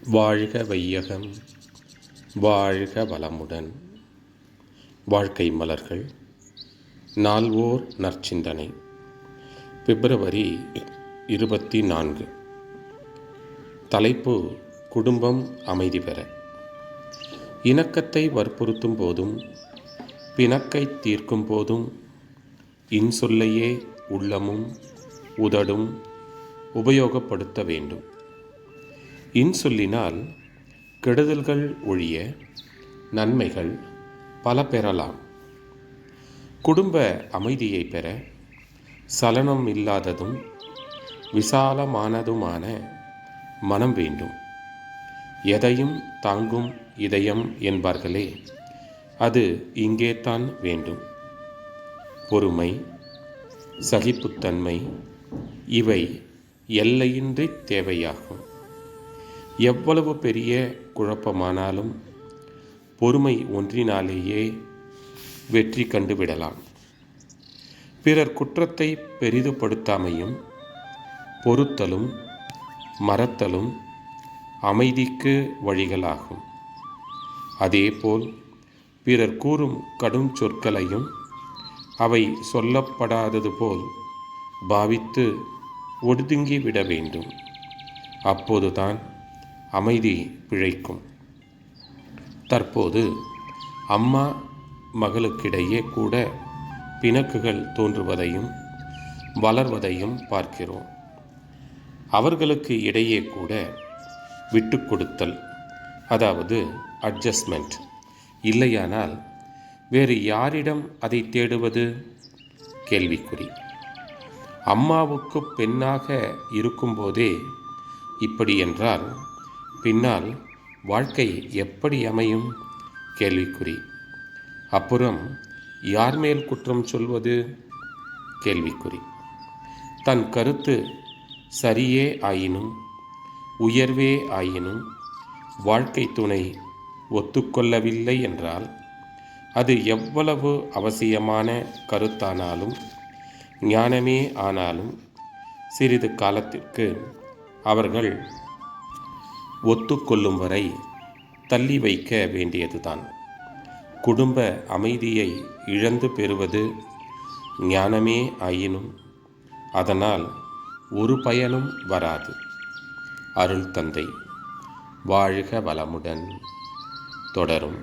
வாழ்க வையகம், வாழ்க வளமுடன். வாழ்க்கை மலர்கள். நால்வோர் நற்சிந்தனை. பிப்ரவரி 24. தலைப்பு: குடும்பம் அமைதி பெற. இணக்கத்தை வற்புறுத்தும் போதும் பிணக்கை தீர்க்கும் போதும் இன்சொல்லையே உள்ளமும் உதடும் உபயோகப்படுத்த வேண்டும். இன்சொல்லினால் கெடுதல்கள் ஒழிய நன்மைகள் பல பெறலாம். குடும்ப அமைதியை பெற சலனம் இல்லாததும் விசாலமானதுமான மனம் வேண்டும். எதையும் தாங்கும் இதயம் என்பார்களே, அது இங்கேதான் வேண்டும். பொறுமை, சகிப்புத்தன்மை இவை எல்லையின்றி தேவையாகும். எவ்வளவு பெரிய குழப்பமானாலும் பொறுமை ஒன்றினாலேயே வெற்றி கண்டுவிடலாம். பிறர் குற்றத்தை பெரிதுபடுத்தாமையும் பொறுத்தலும் மறத்தலும் அமைதிக்கு வழிகளாகும். அதேபோல் பிறர் கூறும் கடும் சொற்களையும் அவை சொல்லப்படாதது போல் பாவித்து ஒடுங்கிவிட வேண்டும். அப்போதுதான் அமைதி பிழைக்கும். தற்போது அம்மா மகளுக்கிடையே கூட பிணக்குகள் தோன்றுவதையும் வளர்வதையும் பார்க்கிறோம். அவர்களுக்கு இடையே கூட விட்டு கொடுத்தல், அதாவது அட்ஜஸ்ட்மெண்ட் இல்லையானால் வேறு யாரிடம் அதை தேடுவது? கேள்விக்குறி. அம்மாவுக்கு பெண்ணாக இருக்கும்போதே இப்படி என்றால் பின்னால் வாழ்க்கை எப்படி அமையும்? கேள்விக்குறி. அப்புறம் யார் மேல் குற்றம் சொல்வது? கேள்விக்குறி. தன் கருத்து சரியே ஆயினும் உயர்வே ஆயினும் வாழ்க்கை துணை ஒத்துக்கொள்ளவில்லை என்றால் அது எவ்வளவு அவசியமான கருத்தானாலும் ஞானமே ஆனாலும் சிறிது காலத்திற்கு அவர்கள் ஒத்துக்கொள்ளும் வரை தள்ளி வைக்க வேண்டியதுதான். குடும்ப அமைதியை இழந்து பெறுவது ஞானமே ஆயினும் அதனால் ஒரு பயனும் வராது. அருள் தந்தை. வாழ்க வளமுடன். தொடரும்.